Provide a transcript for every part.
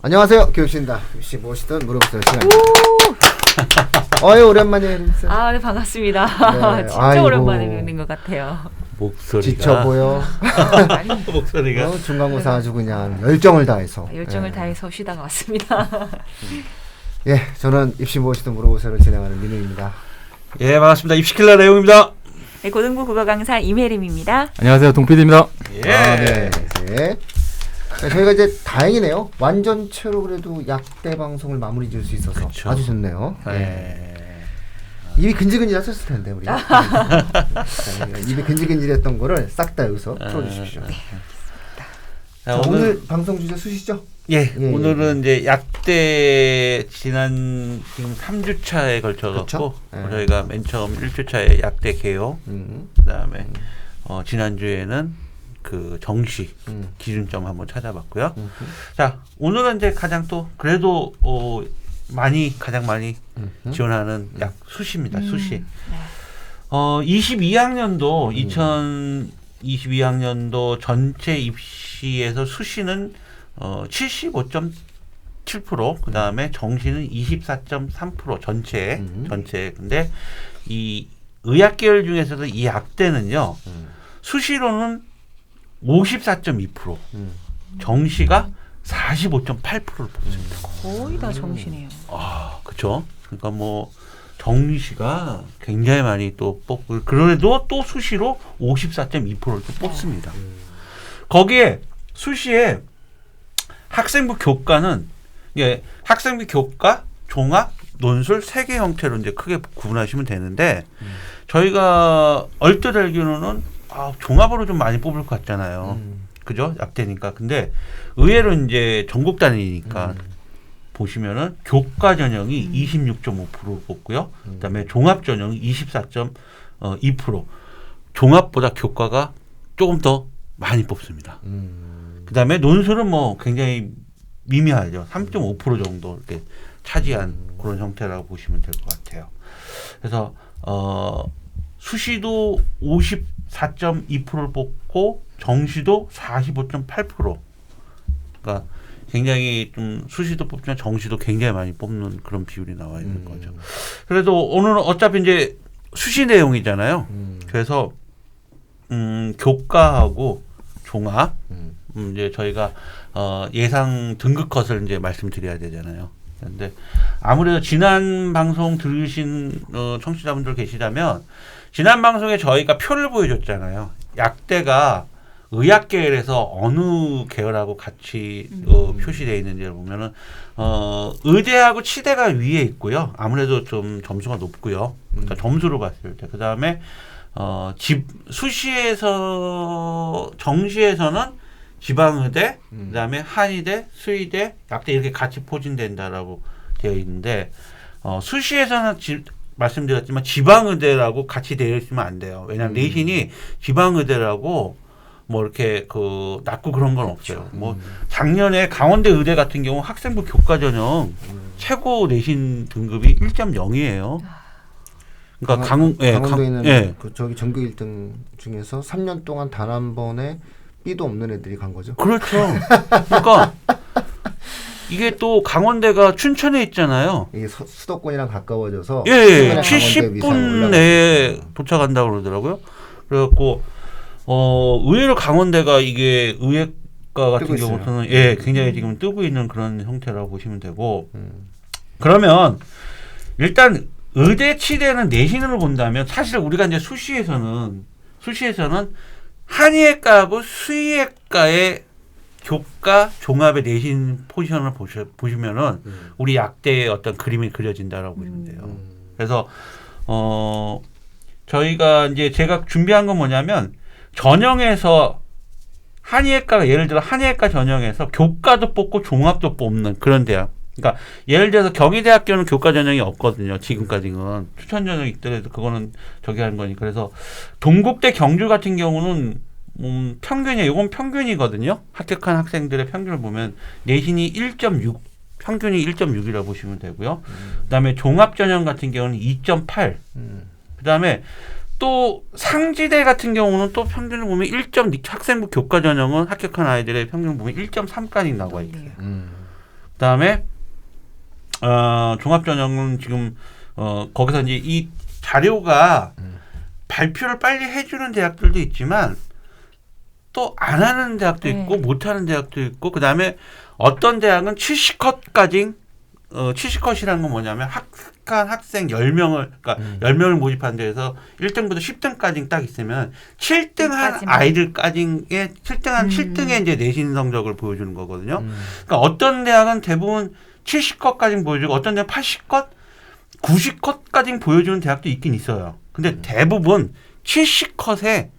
안녕하세요. 교육신다. 혹시 무엇이든 물어보세요. 시간입니다. 오랜만이에요. 아, 네, 반갑습니다. 네, 진짜 아이고. 오랜만에 뵙는 것 같아요. 목소리가 지쳐 보여. 목소리가 중간고사 아주 그냥 열정을 다해서. 열정을 다해서 쉬다가 왔습니다. 예, 저는 입시 무엇이든 물어보세요를 진행하는 민우입니다. 예 반갑습니다. 입시킬러 내용입니다. 네, 고등부 국어 강사 임혜림입니다. 안녕하세요, 동PD입니다. 예. 네. 네, 저희가 이제 다행이네요. 완전체로 그래도 약대 방송을 마무리 지을 수 있어서 그쵸. 아주 좋네요. 예. 입이 근질근질하셨을 텐데 우리. 입이 근질근질했던 거를 싹 다 여기서 풀어주십시오. 자, 자, 오늘 방송 주제 수시죠? 예, 오늘은 이제 약대 지난 지금 3주차에 걸쳐 갖고 그쵸? 저희가 맨 처음 1주차에 약대 개요. 그다음에 지난주에는 그 정시 기준점 한번 찾아봤고요. 자, 오늘은 이제 가장 또 그래도 가장 많이 지원하는 약 수시입니다. 수시. 22학년도 2022학년도 전체 입시에서 수시는 75.7%, 그 다음에 정시는 24.3% 전체. 근데 이 의학 계열 중에서도 이 약대는요, 수시로는 54.2%, 정시가 45.8%를 뽑습니다. 거의 다 정시네요. 아, 그렇죠. 그러니까 뭐 정시가 굉장히 많이 또 뽑고, 그래도 또 수시로 54.2%를 또 뽑습니다. 거기에 수시에 학생부 교과는 학생부 교과, 종합, 논술 3개 형태로 이제 크게 구분하시면 되는데 저희가 얼뜻 알기로는 종합으로 좀 많이 뽑을 것 같잖아요. 그죠? 약대니까. 근데 의외로 이제 전국 단위니까 보시면은 교과 전형이 26.5% 뽑고요. 그다음에 종합 전형이 24.2%. 종합보다 교과가 조금 더 많이 뽑습니다. 그다음에 논술은 뭐 굉장히 미미하죠. 3.5% 정도 이렇게 차지한 그런 형태라고 보시면 될 것 같아요. 그래서 수시도 54.2%를 뽑고 정시도 45.8%. 그러니까 굉장히 좀 수시도 뽑지만 정시도 굉장히 많이 뽑는 그런 비율이 나와 있는 거죠. 그래도 오늘은 어차피 이제 수시 내용이잖아요. 그래서 교과하고 종합 이제 저희가 예상 등급 컷을 이제 말씀드려야 되잖아요. 그런데 아무래도 지난 방송 들으신 청취자분들 계시다면 지난 방송에 저희가 표를 보여줬잖아요. 약대가 의학 계열에서 어느 계열하고 같이 표시되어 있는지를 보면은 의대하고 치대가 위에 있고요. 아무래도 좀 점수가 높고요. 그러니까 점수로 봤을 때. 그 다음에 수시에서 정시에서는 지방의대, 그다음에 한의대, 수의대, 약대 이렇게 같이 포진된다라고 되어 있는데 수시에서는 말씀드렸지만 지방의대라고 같이 되어 있으면 안 돼요. 왜냐하면 내신이 지방의대라고 뭐 이렇게 낮고 그런 건 없어요. 뭐 작년에 강원대 의대 같은 경우 학생부 교과 전형 최고 내신 등급이 1.0이에요. 그러니까 강원도에 있는 저기 전교 1등 중에서 3년 동안 단 한 번에 B도 없는 애들이 간 거죠. 그렇죠. 그러니까 이게 또 강원대가 춘천에 있잖아요. 이게 수도권이랑 가까워져서 70분 내에 도착한다고 그러더라고요. 그래갖고 의외로 강원대가 이게 의예과 같은 경우는 굉장히 지금 뜨고 있는 그런 형태라고 보시면 되고 그러면 일단 의대 치대는 내신으로 본다면 사실 우리가 이제 수시에서는 한의학과하고 수의학과의 교과 종합의 내신 포지션을 보시면은 우리 약대의 어떤 그림이 그려진다라고 보시면 돼요. 그래서 저희가 이제 제가 준비한 건 뭐냐면 전형에서 한의학과가 예를 들어 한의학과 전형에서 교과도 뽑고 종합도 뽑는 그런 대학. 그러니까 예를 들어서 경희대학교는 교과 전형이 없거든요. 지금까지는 추천 전형이 있더라도 그거는 저기 하는 거니까. 그래서 동국대 경주 같은 경우는 이건 평균이거든요. 합격한 학생들의 평균을 보면 내신이 1.6, 평균이 1.6이라고 보시면 되고요. 그다음에 종합 전형 같은 경우는 2.8. 그다음에 또 상지대 같은 경우는 또 평균을 보면 1.6, 학생부 교과 전형은 합격한 아이들의 평균을 보면 1.3까지 나와 있어요. 그다음에 종합전형은 지금 거기서 이제 이 자료가 발표를 빨리 해주는 대학들도 있지만 또 안 하는 대학도 있고 못 하는 대학도 있고 그다음에 어떤 대학은 70컷까지 70컷이라는 건 뭐냐면 합격한 학생 10명을 그러니까 10명을 모집한 데에서 1등부터 10등까지 딱 있으면 7등 한 아이들까지의 7등의 이제 내신 성적을 보여주는 거거든요. 그러니까 어떤 대학은 대부분 70컷까지 보여주고 어떤 대학은 80컷, 90컷까지 보여주는 대학도 있긴 있어요. 근데 대부분 70컷에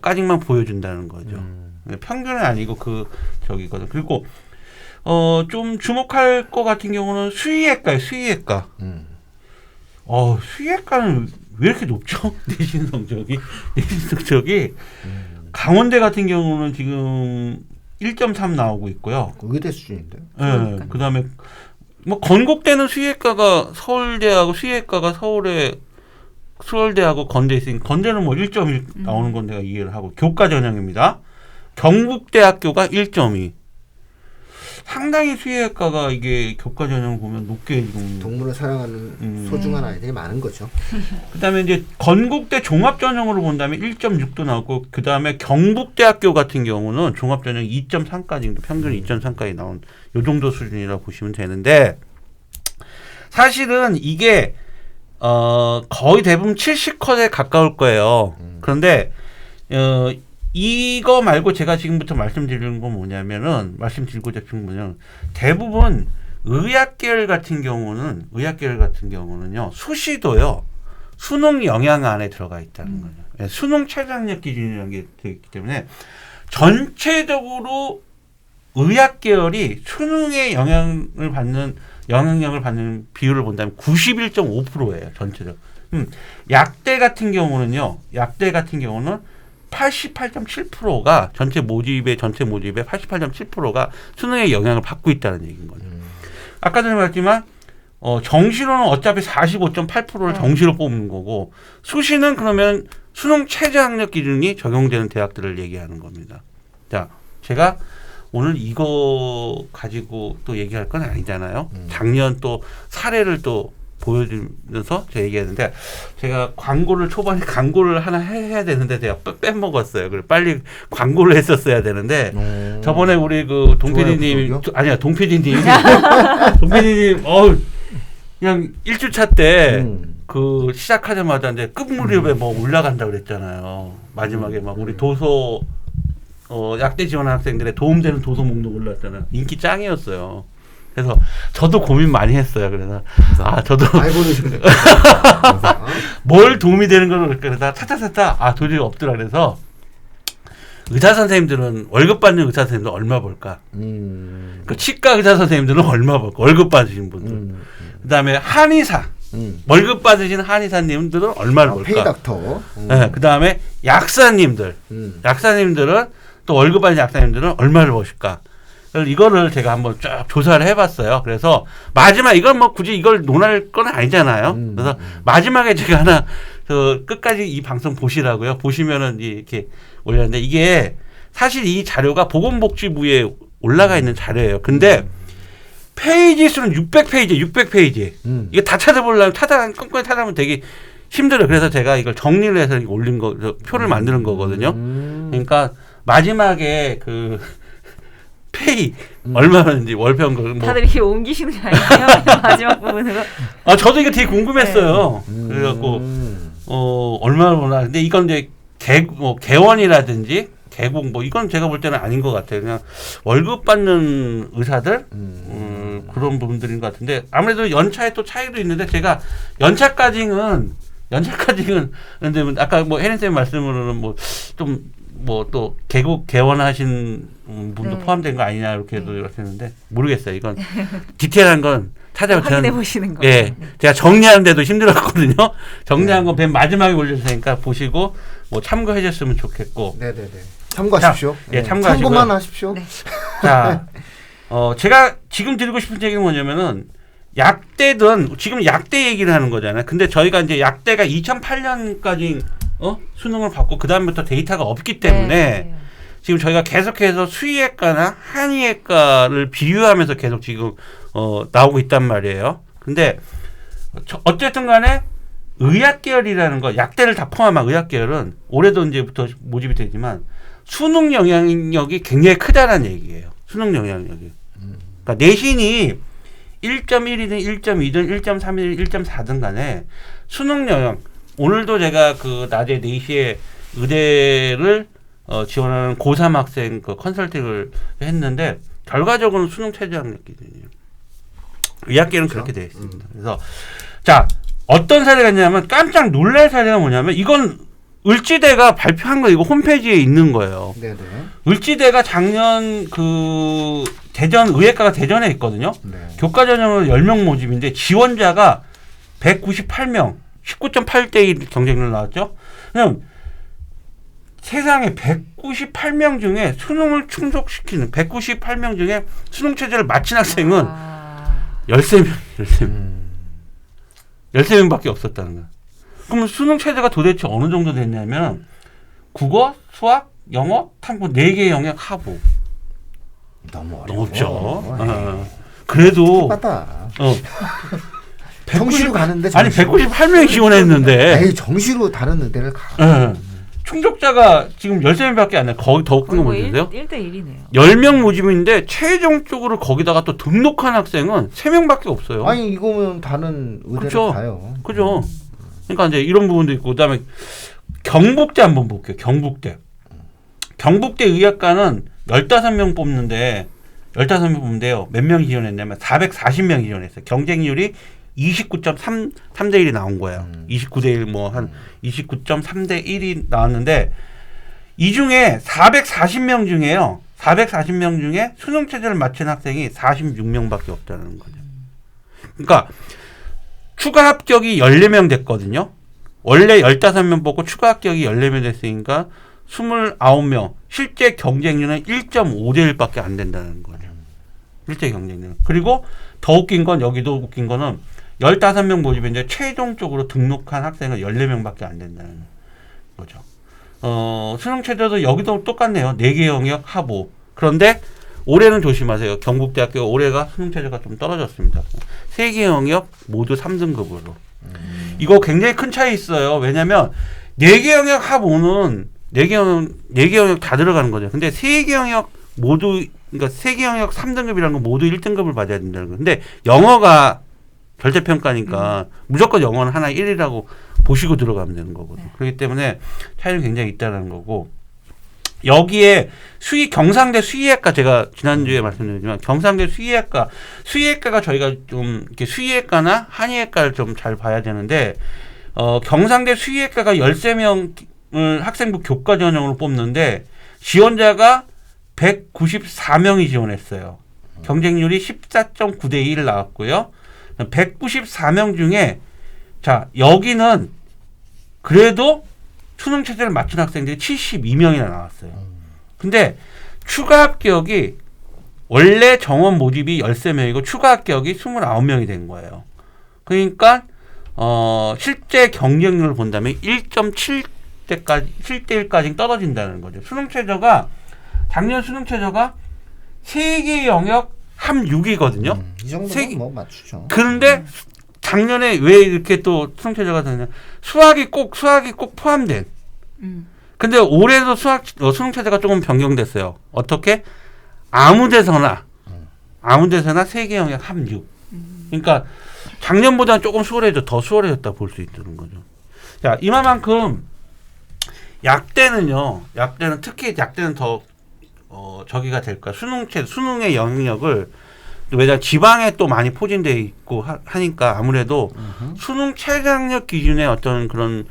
까지만 보여준다는 거죠. 평균은 아니고 저기거든. 그리고 좀 주목할 것 같은 경우는 수의학과예요. 수의학과. 수의학과는 왜 이렇게 높죠? 내신 성적이 강원대 같은 경우는 지금 1.3 나오고 있고요. 의대 수준인데. 네. 그다음에 뭐 건국대는 수의학과가 서울대하고 수의학과가 서울대하고 건대 있으니까 건대는 뭐 1.1 나오는 건 내가 이해를 하고 교과 전형입니다. 경북대학교가 1.2. 상당히 수의학과가 이게 교과 전형을 보면 높게 지금 동물을 사랑하는 소중한 아이들이 많은 거죠. 그다음에 이제 건국대 종합 전형으로 본다면 1.6도 나오고 그다음에 경북대학교 같은 경우는 종합 전형 2.3까지 평균 2.3까지 나온 요 정도 수준이라고 보시면 되는데 사실은 이게 거의 대부분 70컷에 가까울 거예요. 그런데 이거 말고 제가 지금부터 말씀드리는 건 말씀드리고자 하는 뭐냐면 대부분 의학계열 같은 경우는요 수시도요 수능 영향 안에 들어가 있다는 거죠. 수능 최저학력 기준이라는 게 되어 있기 때문에 전체적으로 의학계열이 수능에 영향력을 받는 비율을 본다면 91.5%예요 전체적. 약대 같은 경우는 88.7%가 전체 모집의 88.7%가 수능에 영향을 받고 있다는 얘기인 거죠. 아까 전에 말했지만 정시로는 어차피 45.8%를 정시로 뽑는 거고 수시는 그러면 수능 최저학력 기준이 적용되는 대학들을 얘기하는 겁니다. 자, 제가 오늘 이거 가지고 또 얘기할 건 아니잖아요. 작년 또 사례를 또 보여주면서 제가 얘기했는데 제가 초반에 광고를 하나 해야 되는데 제가 빼먹었어요. 그래 빨리 광고를 했었어야 되는데 저번에 우리 그 동PD님 아니야 동PD님 그냥 1주차 때 그 시작하자마자 이제 끝무렵에 뭐 올라간다 그랬잖아요. 마지막에 막 우리 도서 약대 지원한 학생들의 도움되는 도서 목록 올랐잖아요. 인기 짱이었어요. 그래서 저도 고민 많이 했어요. 그래서 저도 뭘 도움이 되는 걸 그러다 찾아 도저히 없더라. 그래서 의사 선생님들은 월급 받는 의사 선생님들 얼마 벌까? 그 치과 의사 선생님들은 얼마 벌까? 월급 받으신 분들. 그다음에 한의사 월급 받으신 한의사님들은 얼마를 벌까? 페이닥터. 네, 그다음에 약사님들은 또 월급 받는 약사님들은 얼마를 버실까? 이거를 제가 한번 쫙 조사를 해봤어요. 그래서 마지막 이건 뭐 굳이 이걸 논할 건 아니잖아요. 그래서 마지막에 제가 하나 끝까지 이 방송 보시라고요. 보시면은 이렇게 올렸는데 이게 사실 이 자료가 보건복지부에 올라가 있는 자료예요. 근데 페이지 수는 600페이지. 이게 다 찾아보려면 꼼꼼히 찾아보면 되게 힘들어요. 그래서 제가 이걸 정리를 해서 올린 표를 만드는 거거든요. 그러니까 마지막에 페이 얼마였는지 월평균 다들 이렇게 옮기시는 거 아니에요? 마지막 부분으로. 저도 이거 되게 궁금했어요. 그래갖고 얼마나 보나. 근데 이건 이제 개원이라든지 개국 이건 제가 볼 때는 아닌 것 같아요. 그냥 월급 받는 의사들 그런 부분들인 것 같은데 아무래도 연차에 또 차이도 있는데 제가 연차까지는 근데 아까 혜린 쌤 말씀으로는 또 개원하신 분도 포함된 거 아니냐 이렇게도 했는데 모르겠어요. 이건 디테일한 건 확인해 보시는 거. 예, 제가 정리하는데도 힘들었거든요. 정리한 건 맨 마지막에 올릴 테니까 보시고 참고해 줬으면 좋겠고. 네네네. 참고하십시오. 참고하시고요. 참고만 하십시오. 네. 자, 제가 지금 드리고 싶은 얘기는 뭐냐면은 약대든 지금 약대 얘기를 하는 거잖아요. 근데 저희가 이제 약대가 2008년까지 수능을 받고 그 다음부터 데이터가 없기 때문에 지금 저희가 계속해서 수의학과나 한의학과를 비교하면서 계속 지금 나오고 있단 말이에요. 근데 어쨌든 간에 의학계열이라는 거, 약대를 다 포함한 의학계열은 올해도 이제부터 모집이 되지만 수능 영향력이 굉장히 크다는 얘기예요. 수능 영향력이. 그러니까 내신이 1.1이든 1.2든 1.3이든 1.4든 간에 수능 영향. 오늘도 제가 그 낮에 4시에 의대를 지원하는 고3 학생 그 컨설팅을 했는데 결과적으로는 수능 최저 학력이거든요. 의학계는 그렇게 되어 있습니다. 그래서 자, 어떤 사례가 있냐면 깜짝 놀랄 사례가 뭐냐면 이건 을지대가 발표한 거 이거 홈페이지에 있는 거예요. 네네. 을지대가 작년 그 대전 의예과가 대전에 있거든요. 네. 교과 전형은 10명 모집인데 지원자가 198명, 19.8대 1 경쟁률 나왔죠. 그럼 세상에 198명 중에 수능을 충족시키는 198명 중에 수능 체제를 마친 학생은 13명, 13명밖에 없었다는 거야. 그럼 수능 체제가 도대체 어느 정도 됐냐면 국어, 수학, 영어, 탐구 4개 영역 하부. 너무 어려워. 높죠. 그래도 맞다. 190, 정시로 가는데 아니 198명이 지원했는데 에이, 정시로 다른 의대를 가. 충족자가 지금 13명밖에 안 돼. 거기 더 큰 거 모르세요? 1대1이네요. 10명 모집인데 최종적으로 거기다가 또 등록한 학생은 3명밖에 없어요. 아니 이거면 다른 의대를 그렇죠. 가요. 그죠? 그러니까 이제 이런 부분도 있고 그다음에 경북대 한번 볼게요. 경북대 의학과는 15명 뽑는데 15명 뽑는데요. 몇 명 지원했냐면 440명이 지원했어요. 경쟁률이 29.3대 1이 나온 거예요. 29대 1 뭐 한 29.3대 1이 나왔는데 이 중에 440명 중에요. 440명 중에 수능 체제를 마친 학생이 46명밖에 없다는 거죠. 그러니까 추가 합격이 14명 됐거든요. 원래 15명 뽑고 추가 합격이 14명 됐으니까 29명. 실제 경쟁률은 1.5대 1밖에 안 된다는 거죠. 실제 경쟁률. 그리고 더 웃긴 건 여기도 웃긴 거는 15명 모집인데 최종적으로 등록한 학생은 14명밖에 안 된다는 거죠. 수능 체제도 여기도 똑같네요. 4개 영역 하부. 그런데 올해는 조심하세요. 경북대학교 올해가 수능 체제가 좀 떨어졌습니다. 3개 영역 모두 3등급으로. 이거 굉장히 큰 차이 있어요. 왜냐면 4개 영역 하부는 4개 영역 다 들어가는 거죠. 근데 3개 영역 모두 그러니까 3개 영역 3등급이라는 건 모두 1등급을 받아야 된다는 거예요. 근데 영어가 절대평가니까 무조건 영어는 하나 1이라고 보시고 들어가면 되는 거거든요. 그렇기 때문에 차이는 굉장히 있다는 거고 여기에 경상대 수의학과 제가 지난주에 말씀드렸지만 경상대 수의학과가 저희가 좀 이렇게 수의학과나 한의학과를 좀 잘 봐야 되는데 경상대 수의학과가 13명을 학생부 교과 전형으로 뽑는데 지원자가 194명이 지원했어요. 경쟁률이 14.9대 1 나왔고요. 194명 중에 자 여기는 그래도 수능 체제를 마친 학생들이 72명이나 나왔어요. 근데 추가 합격이 원래 정원 모집이 13명이고 추가 합격이 29명이 된 거예요. 그러니까 실제 경쟁률을 본다면 1.7대까지 7대 1까지 떨어진다는 거죠. 작년 수능 최저가 3개 영역 함 6이거든요. 이 정도면 뭐 맞추죠. 그런데 작년에 왜 이렇게 또 수능 최저가 되냐? 수학이 꼭 포함된. 근데 올해도 수능 체제가 조금 변경됐어요. 어떻게? 아무 데서나 3개 영역 함 6. 그러니까 작년보다는 조금 더 수월해졌다 볼 수 있다는 거죠. 자, 이만큼 약대는 특히 약대는 더 저기가 될까? 수능의 영역을 왜냐 지방에 또 많이 포진돼 있고 하니까 아무래도 수능 최저학력 기준의 어떤 그런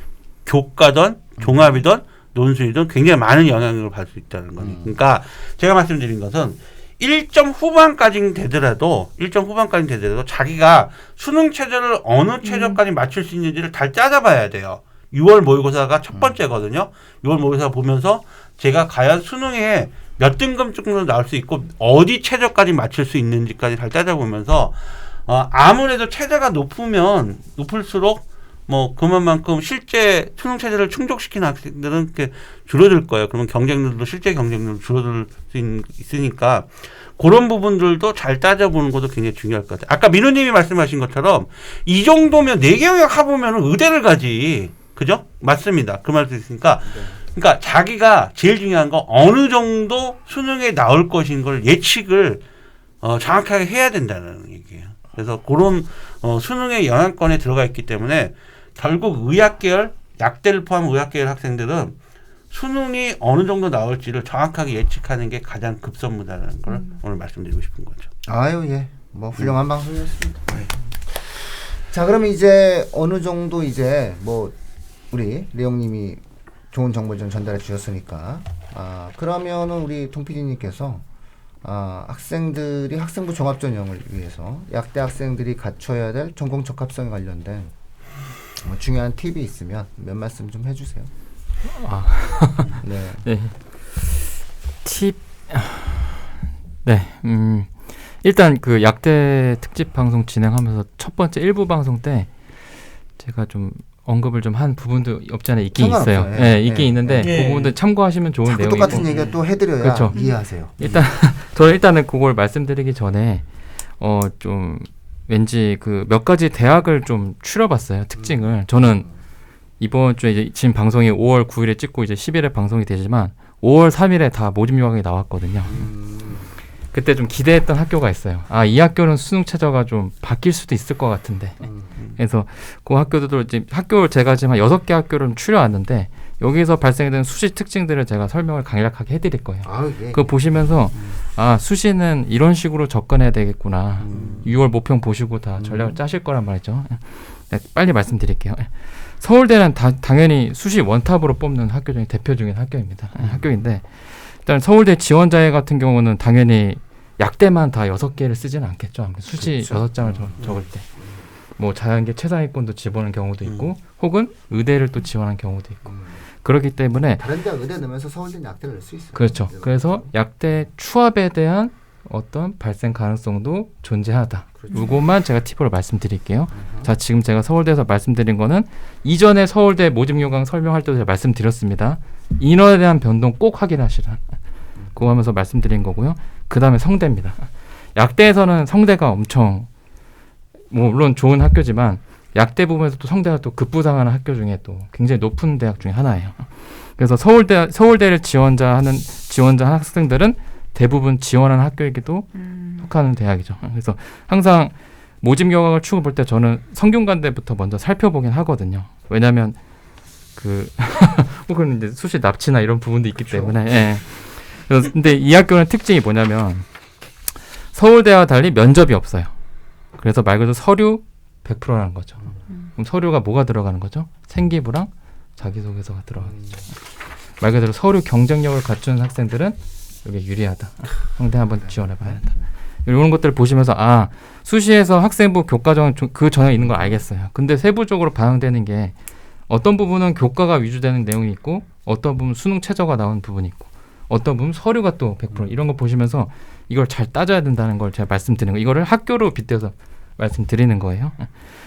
교과든 종합이든 논술이든 굉장히 많은 영향력을 받을 수 있다는 거죠. 그러니까 제가 말씀드린 것은 1점 후반까지 되더라도 자기가 수능 최저를 어느 최저까지 맞출 수 있는지를 잘 짜잡아야 돼요. 6월 모의고사가 첫 번째거든요. 6월 모의고사 보면서 제가 과연 수능에 몇 등급 정도 나올 수 있고 어디 최저까지 맞출 수 있는지까지 잘 따져보면서 아무래도 최저가 높을수록 뭐 그만큼 실제 수능 체제를 충족시키는 학생들은 이렇게 줄어들 거예요. 그러면 경쟁률도 실제 경쟁률도 줄어들 수 있으니까 그런 부분들도 잘 따져보는 것도 굉장히 중요할 것 같아요. 아까 민우님이 말씀하신 것처럼 이 정도면 4개 영역 해보면 의대를 가지. 그죠? 맞습니다. 그 말도 있으니까. 그러니까 자기가 제일 중요한 거 어느 정도 수능에 나올 것인 걸 예측을 정확하게 해야 된다는 얘기예요. 그래서 그런 수능의 영향권에 들어가 있기 때문에 결국 의학계열, 약대를 포함한 의학계열 학생들은 수능이 어느 정도 나올지를 정확하게 예측하는 게 가장 급선무다라는 걸 오늘 말씀드리고 싶은 거죠. 아유 예, 뭐 훌륭한 방송이었습니다. 자 그러면 이제 어느 정도 이제 뭐 우리 레옹님이 좋은 정보를 좀 전달해 주셨으니까 그러면은 우리 동PD님께서 학생들이 학생부 종합전형을 위해서 약대 학생들이 갖춰야 될 전공 적합성에 관련된 뭐 중요한 팁이 있으면 몇 말씀 좀 해주세요. 네. 네. 팁. 네. 일단 그 약대 특집 방송 진행하면서 첫 번째 1부 방송 때 제가 좀 언급을 좀 한 부분도 없지 않아 있긴 있어요. 예. 네, 있긴 있는데 예. 그 부분도 참고하시면 좋은 자꾸 내용이고. 똑같은 얘기가 또 해드려야 그렇죠. 이해하세요. 일단 저는 일단은 그걸 말씀드리기 전에 좀 왠지 그 몇 가지 대학을 좀 추려봤어요. 특징을. 저는 이번 주에 이제 지금 방송이 5월 9일에 찍고 이제 10일에 방송이 되지만 5월 3일에 다 모집 요강이 나왔거든요. 그때 좀 기대했던 학교가 있어요. 이 학교는 수능 최저가 좀 바뀔 수도 있을 것 같은데. 그래서 그 학교들도 이제 학교를 제가 지금 한 6개 학교를 추려왔는데 여기서 발생되는 수시 특징들을 제가 설명을 간략하게 해드릴 거예요. 예. 그거 보시면서 수시는 이런 식으로 접근해야 되겠구나. 6월 모평 보시고 다 전략을 짜실 거란 말이죠. 네, 빨리 말씀드릴게요. 서울대는 당연히 수시 원탑으로 뽑는 학교 중에 대표 중인 학교입니다. 학교인데 일단 서울대 지원자회 같은 경우는 당연히 약대만 다 6개를 쓰지는 않겠죠. 수시 그렇죠. 6장을 적을 때. 뭐 자연계 최상위권도 집어넣는 경우도 있고 혹은 의대를 또 지원한 경우도 있고 그렇기 때문에 다른 데 의대 넣으면서 서울대는 약대를 넣을 수 있어요. 그렇죠. 그래서 약대 추합에 대한 어떤 발생 가능성도 존재하다. 그렇죠. 이것만 제가 팁으로 말씀드릴게요. 자, 지금 제가 서울대에서 말씀드린 거는 이전에 서울대 모집 요강 설명할 때도 제가 말씀드렸습니다. 인원에 대한 변동 꼭 확인하시라. 그거 하면서 말씀드린 거고요. 그 다음에 성대입니다. 약대에서는 성대가 엄청 물론 좋은 학교지만 약대 부분에서 또 성대가 또 급부상하는 학교 중에 또 굉장히 높은 대학 중에 하나예요. 그래서 서울대를 지원자 학생들은 대부분 지원하는 학교에게도 속하는 대학이죠. 그래서 항상 모집 요강을 추구 볼 때 저는 성균관대부터 먼저 살펴보긴 하거든요. 왜냐하면 혹은 이제 수시 납치나 이런 부분도 있기 때문에. 예. 그래서 근데 이 학교는 특징이 뭐냐면 서울대와 달리 면접이 없어요. 그래서 말 그대로 서류 100%라는 거죠. 그럼 서류가 뭐가 들어가는 거죠? 생기부랑 자기소개서가 들어가겠죠. 말 그대로 서류 경쟁력을 갖춘 학생들은 여기에 유리하다. 성대 한번 지원해봐야 된다. 이런 것들을 보시면서 수시에서 학생부 교과정은 그 전에 있는 걸 알겠어요. 근데 세부적으로 반영되는 게 어떤 부분은 교과가 위주되는 내용이 있고 어떤 부분은 수능 최저가 나온 부분이 있고 어떤 부분은 서류가 또 100% 이런 거 보시면서 이걸 잘 따져야 된다는 걸 제가 말씀드리는 거예요. 이거를 학교로 빗대서 말씀드리는 거예요.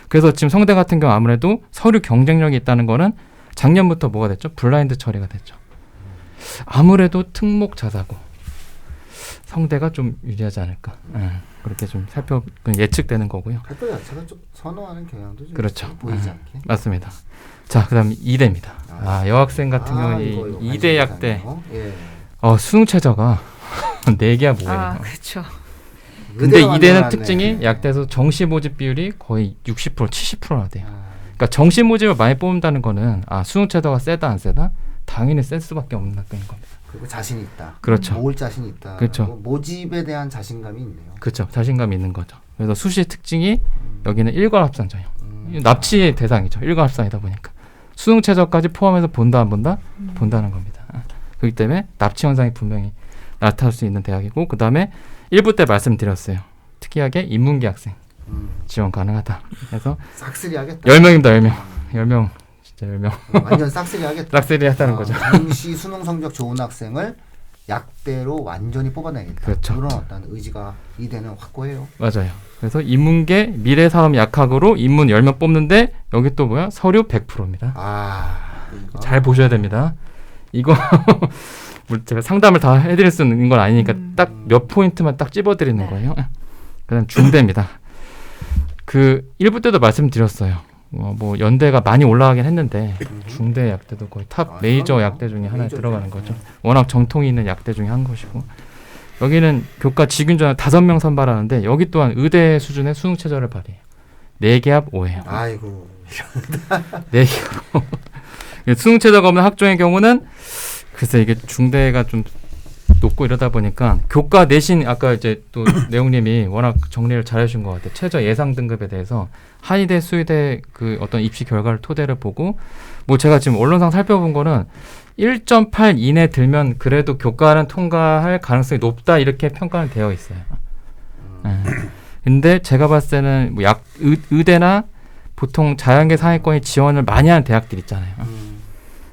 그래서 지금 성대 같은 경우 아무래도 서류 경쟁력이 있다는 거는 작년부터 뭐가 됐죠? 블라인드 처리가 됐죠. 아무래도 특목 자사고 성대가 좀 유리하지 않을까. 그렇게 좀 예측되는 거고요. 학교 자체가 좀 선호하는 경향도 좀 그렇죠. 보이지 않게. 맞습니다. 자, 그다음 이대입니다. 여학생 같은 경우는 이거 이대 약대 예. 수능 최저가 4개야 뭐예요. 그렇죠. 근데 의대가 이대는 만들어놨네. 특징이 약대에서 정시 모집 비율이 거의 60% 70%나 돼요. 그러니까 정시 모집을 많이 뽑는다는 거는 수능 최저가 세다 안 세다? 당연히 센 수밖에 없는 학교인 겁니다. 그리고 자신 있다. 그렇죠. 모을 자신 있다. 그렇죠. 모집에 대한 자신감이 있네요. 그렇죠. 자신감이 있는 거죠. 그래서 수시 특징이 여기는 일괄합산 전형. 납치의 대상이죠. 일괄합산이다 보니까. 수능 최저까지 포함해서 본다 안 본다? 본다는 겁니다. 그렇기 때문에 납치 현상이 분명히 나타날 수 있는 대학이고 그 다음에 1부 때 말씀드렸어요. 특이하게 인문계 학생 지원 가능하다. 그래서 싹쓸이 하겠다. 10명입니다. 10명. 10명. 진짜 10명. 완전 싹쓸이 하겠다. 싹쓸이 했다는 거죠. 당시 수능 성적 좋은 학생을 약대로 완전히 뽑아내겠다. 그렇죠. 그런 어떤 의지가 이대는 확고해요. 맞아요. 그래서 인문계 미래산업 약학으로 인문 10명 뽑는데 여기 또 뭐야? 서류 100%입니다. 잘 보셔야 됩니다. 이거 제가 상담을 다 해드릴 수 있는 건 아니니까 딱 몇 포인트만 딱 찝어드리는 네. 거예요. 그다음 중대입니다. 그 1부 때도 말씀드렸어요. 뭐 연대가 많이 올라가긴 했는데 중대 약대도 거의 탑 메이저 약대 중에 하나에 들어가는 거죠. 워낙 정통이 있는 약대 중에 한 것이고 여기는 교과 직윤전을 5명 선발하는데 여기 또한 의대 수준의 수능 최저를 발휘해요. 4개 합 5예요. 아이고. 4개 수능 최저가 없는 학종의 경우는 글쎄 이게 중대가 좀 높고 이러다 보니까 교과 내신 아까 이제 또 내용님이 워낙 정리를 잘 해주신 것 같아요. 최저 예상 등급에 대해서 한의대, 수의대 그 어떤 입시 결과를 토대를 보고 뭐 제가 지금 언론상 살펴본 거는 1.8 이내 들면 그래도 교과는 통과할 가능성이 높다 이렇게 평가는 되어 있어요. 근데 제가 봤을 때는 뭐 의대나 보통 자연계 상위권이 지원을 많이 하는 대학들 있잖아요.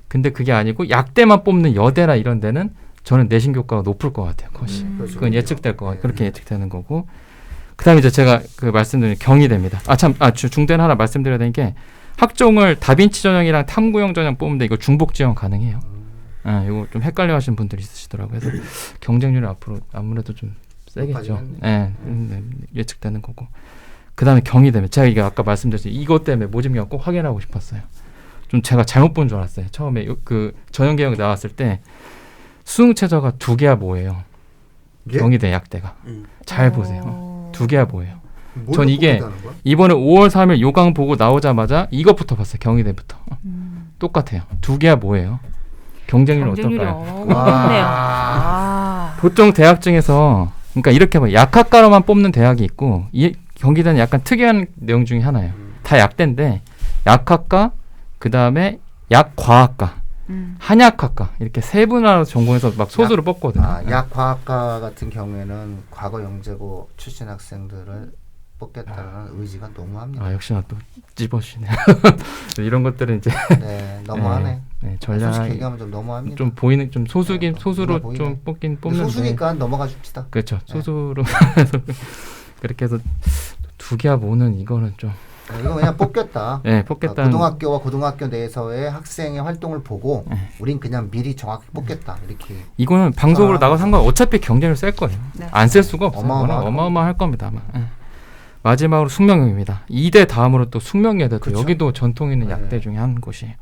근데 그게 아니고 약대만 뽑는 여대나 이런 데는 저는 내신 교과가 높을 것 같아요. 컷이. 그건 예측될 것 같아요. 그렇게 예측되는 거고. 그다음에 이제 제가 그 말씀드린 경희대입니다. 중대는 하나 말씀드려야 되는 게 학종을 다빈치 전형이랑 탐구형 전형 뽑는데 이거 중복 지원 가능해요. 이거 좀 헷갈려 하시는 분들이 있으시더라고요. 그래서 경쟁률이 앞으로 아무래도 좀 세겠죠. 예측되는 거고. 그다음에 경희대입니다. 제가 이게 아까 말씀드렸죠. 이것 때문에 모집경 꼭 확인하고 싶었어요. 좀 제가 잘못 본 줄 알았어요. 처음에 그 전형 개혁 나왔을 때 수능 최저가 2개야 뭐예요. 예? 경희대 약대가. 잘 보세요. 2개야 뭐예요. 전 이게 뽑는다는 거야? 이번에 5월 3일 요강 보고 나오자마자 이것부터 봤어요. 경희대부터. 똑같아요. 2개야 뭐예요. 경쟁률은 어떨까요? 높네요. 보통 대학 중에서 그러니까 이렇게 봐. 약학과로만 뽑는 대학이 있고 이 경기대는 약간 특이한 내용 중에 하나예요. 다 약대인데 약학과 그다음에 약과학과 한약학과 이렇게 세 분야로 전공해서 막 소수를 뽑거든요. 약과학과 같은 경우에는 과거 영재고 출신 학생들을 뽑겠다는 의지가 너무합니다. 역시나 또 찝어주시네요. 이런 것들은 이제 네, 너무하네. 전략 솔직히 얘기하면 좀 너무합니다. 좀 보이는 좀 소수긴 소수로 보이네. 좀 뽑는데 소수니까 넘어가 줍시다. 그렇죠. 소수로 그렇게 해서 2개 합 5는 이거는 좀 이거 그냥 뽑겠다. 뽑겠다. 고등학교와 고등학교 내에서의 학생의 활동을 보고 우린 그냥 미리 정확히 뽑겠다. 이렇게. 이거는 방송으로 나가서 상관 어차피 경쟁을 셀 거예요. 네. 안 쓸 수가 없어요. 어마어마할 겁니다. 아마. 마지막으로 숙명여대입니다. 2대 다음으로 또 숙명여대 그쵸? 여기도 전통 있는 약대 중에 한 곳이에요.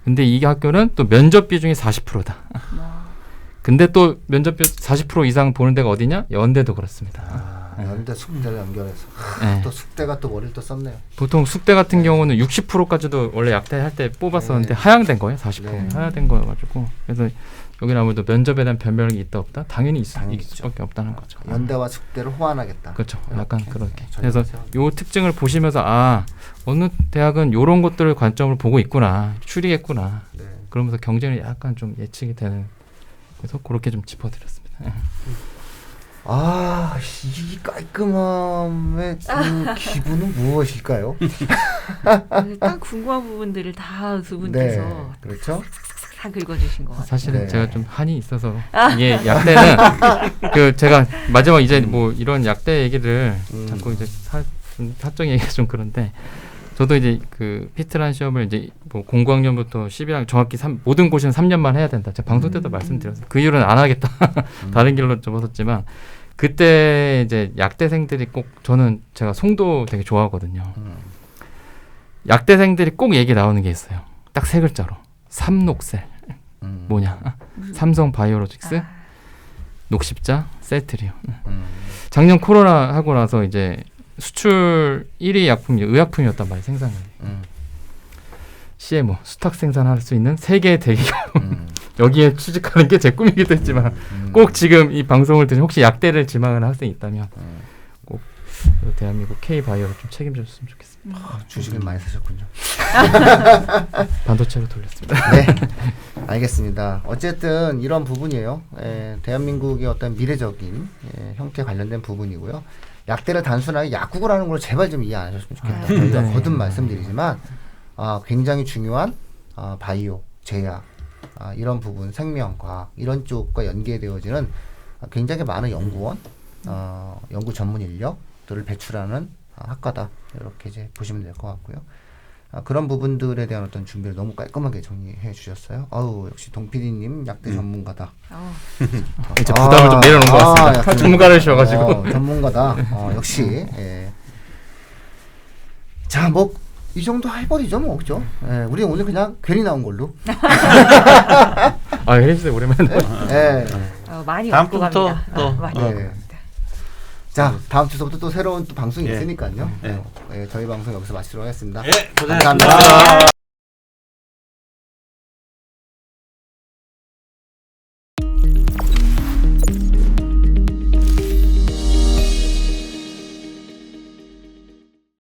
근데 이 학교는 또 면접 비중이 40%다. 근데 또 면접비 40% 이상 보는 데가 어디냐? 연대도 그렇습니다. 연대 숙대를 연결해서 또 숙대가 또 머리를 또 썼네요. 보통 숙대 같은 경우는 60%까지도 원래 약대 할 때 뽑았었는데 하향된 거예요. 40% 하향된 거여가지고 그래서 여기는 아무래도 면접에 대한 변별력이 있다 없다? 당연히 있을 수밖에 없다는 거죠. 연대와 숙대를 호환하겠다. 그렇죠. 약간 그렇게. 그래서 요 특징을 보시면서 어느 대학은 요런 것들을 관점을 보고 있구나. 추리했구나. 그러면서 경쟁이 약간 좀 예측이 되는 그래서 그렇게 좀 짚어드렸습니다. 이 깔끔함의 그 기분은 무엇일까요? 딱 궁금한 부분들을 다 두 분께서 그렇죠. 다 긁어주신 것 같아요. 사실은 제가 좀 한이 있어서 이게 약대는 그 제가 마지막 이제 뭐 이런 약대 얘기를 자꾸 이제 사적 얘기가 좀 그런데 저도 이제 그 피트란 시험을 이제 뭐 공고학년부터 12학년 정확히 모든 고시는 3년만 해야 된다. 제가 방송 때도 말씀드렸어요. 그 이유는 안 하겠다. 다른 길로 접어섰지만 그때 이제 약대생들이 꼭 저는 제가 송도 되게 좋아하거든요. 약대생들이 꼭 얘기 나오는 게 있어요. 딱 3글자로 삼녹셀. 뭐냐? 삼성 바이오로직스, 녹십자, 셀트리온. 작년 코로나 하고 나서 이제 수출 1위 약품이 의약품이었단 말이에요. 생산이. CMO 수탁 생산할 수 있는 세계 대기업 여기에 취직하는 게 제 꿈이기도 했지만 꼭 지금 이 방송을 들으면 혹시 약대를 지망하는 학생이 있다면 꼭 대한민국 K바이오를 좀 책임져줬으면 좋겠습니다. 주식을 많이 사셨군요. 반도체로 돌렸습니다. 네, 알겠습니다. 어쨌든 이런 부분이에요. 대한민국의 어떤 미래적인 형태 관련된 부분이고요. 약대를 단순하게 약국을 하는 걸로 제발 좀 이해 안 하셨으면 좋겠다. 저희가 거듭 말씀드리지만 굉장히 중요한 바이오, 제약, 이런 부분 생명과학 이런 쪽과 연계되어지는 굉장히 많은 연구원, 연구 전문 인력들을 배출하는 학과다 이렇게 이제 보시면 될 것 같고요. 그런 부분들에 대한 어떤 준비를 너무 깔끔하게 정리해 주셨어요. 아우 역시 동 PD님 약대 전문가다. 이제 부담을 좀 내려놓은 것 같습니다. 약간 전문가를 주셔가지고. 전문가다. 역시. 예. 자, 뭐 이 정도 해버리죠, 뭐 그죠? 예, 우리 오늘 그냥 괜히 나온 걸로. 혜림 씨 오랜만에. 예. 많이 다음 얻고 주부터 갑니다. 또 많이 네. 얻고 갑니다. 자, 다음 주서부터 또 새로운 또 방송이 예. 있으니까요. 예. 저희 방송 여기서 마치도록 하겠습니다. 예, 고생하셨습니다. 감사합니다.